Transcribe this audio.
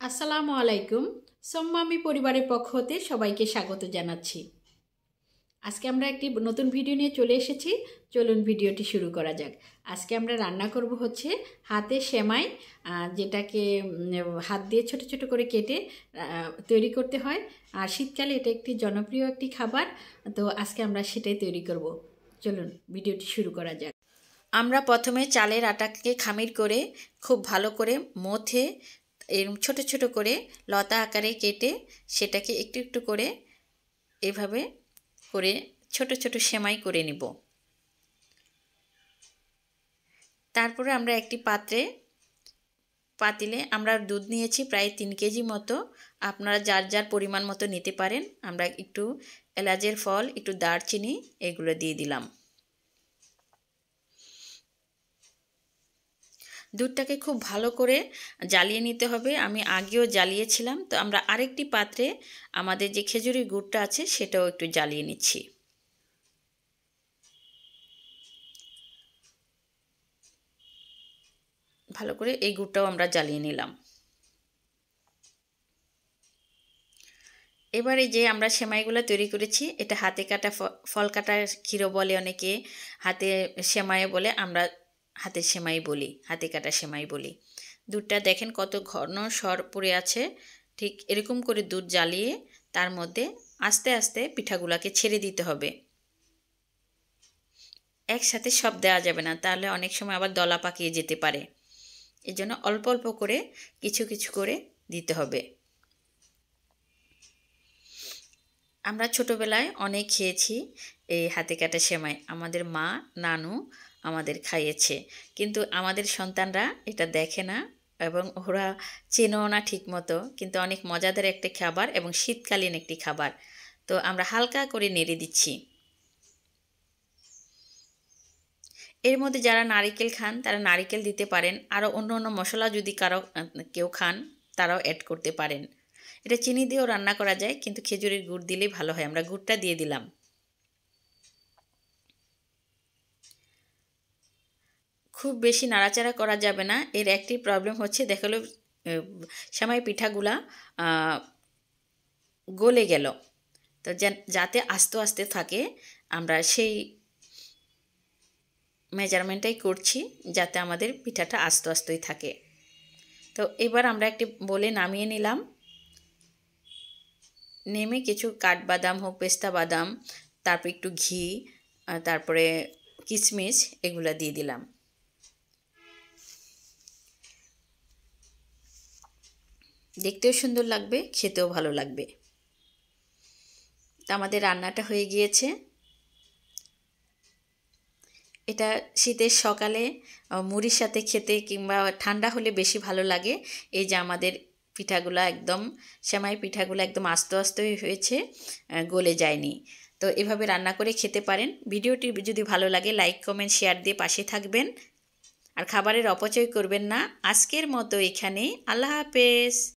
আসসালামু আলাইকুম। সোম্মামি পরিবারের পক্ষ হতে সবাইকে স্বাগত জানাচ্ছি। আজকে আমরা একটি নতুন ভিডিও নিয়ে চলে এসেছি। চলুন ভিডিওটি শুরু করা যাক। আজকে আমরা রান্না করব হচ্ছে হাতে সেমাই, যেটাকে হাত দিয়ে ছোট ছোট করে কেটে তৈরি করতে হয়। আর শীতকালে এটা একটি জনপ্রিয় একটি খাবার। তো আজকে আমরা সেটাই তৈরি করব। চলুন ভিডিওটি শুরু করা যাক। আমরা প্রথমে চালের আটাকে খামির করে খুব ভালো করে মথে এরকম ছোট ছোট করে লতা আকারে কেটে সেটাকে একটু একটু করে এভাবে করে ছোট ছোট সেমাই করে নিব। তারপরে আমরা একটি পাতিলে আমরা দুধ নিয়েছি প্রায় 3 কেজি মতো। আপনারা যার যার পরিমাণ মতো নিতে পারেন। আমরা একটু এলাচের ফল, একটু দারচিনি এগুলো দিয়ে দিলাম। দুধটাকে খুব ভালো করে জ্বালিয়ে নিতে হবে। আমি আগেও জ্বালিয়েছিলাম। তো আমরা আরেকটি পাত্রে আমাদের যে খেজুরের গুড়টা আছে সেটাও একটু জ্বালিয়ে নিচ্ছি। ভালো করে এই গুড়টাও আমরা জ্বালিয়ে নিলাম। এবারে যে আমরা সেমাইগুলো তৈরি করেছি, এটা হাতে কাটা ফল কাটা ক্ষীরও বলে অনেকে, হাতে সেমাই বলে, আমরা হাতে সেমাই বলি, হাতে কাটা সেমাই বলি। দুধটা দেখেন কত ঘন সর পড়ে আছে। ঠিক এরকম করে দুধ জ্বালিয়ে তার মধ্যে আস্তে আস্তে পিঠাগুলোকে ছেড়ে দিতে হবে। একসাথে সব দেওয়া যাবে না, তাহলে অনেক সময় আবার দলা পাকিয়ে যেতে পারে। এজন্য অল্প অল্প করে কিছু কিছু করে দিতে হবে। আমরা ছোটোবেলায় অনেক খেয়েছি এই হাতে কাটা সেমাই। আমাদের মা নানু আমাদের খাইয়েছে, কিন্তু আমাদের সন্তানরা এটা দেখে না এবং ওরা চেনেও না ঠিক মতো। কিন্তু অনেক মজাদার একটি খাবার এবং শীতকালীন একটি খাবার। তো আমরা হালকা করে নেড়ে দিচ্ছি। এর মধ্যে যারা নারিকেল খান তারা নারিকেল দিতে পারেন। আরও অন্য অন্য মশলা যদি কেউ খান তারাও অ্যাড করতে পারেন। এটা চিনি দিয়েও রান্না করা যায়, কিন্তু খেজুরের গুড় দিলেই ভালো হয়। আমরা গুড়টা দিয়ে দিলাম। খুব বেশি নাড়াচাড়া করা যাবে না। এর একটি প্রবলেম হচ্ছে, দেখালো সেমাই পিঠাগুলা গলে গেল। তো যাতে আস্তে আস্তে থাকে, আমরা সেই মেজারমেন্টটাই করছি যাতে আমাদের পিঠাটা আস্তে আস্তেই থাকে। তো এবার আমরা একটি বলে নামিয়ে নিলাম। নেমে কিছু কাঠবাদাম হোক, পেস্তা বাদাম, তারপর একটু ঘি, তারপরে কিশমিশ এগুলো দিয়ে দিলাম। দেখতেও সুন্দর লাগবে, খেতেও ভালো লাগবে। তো আমাদের রান্নাটা হয়ে গিয়েছে। এটা শীতের সকালে মুড়ির সাথে খেতে কিংবা ঠান্ডা হলে বেশি ভালো লাগে। এই যে আমাদের পিঠাগুলো একদম, সেমাই পিঠাগুলো একদম আস্তে আস্তেই হয়েছে, গলে যায়নি। তো এভাবে রান্না করে খেতে পারেন। ভিডিওটি যদি ভালো লাগে লাইক কমেন্ট শেয়ার দিয়ে পাশে থাকবেন। আর খাবারের অপচয় করবেন না। আজকের মতো এখানেই। আল্লাহ হাফেজ।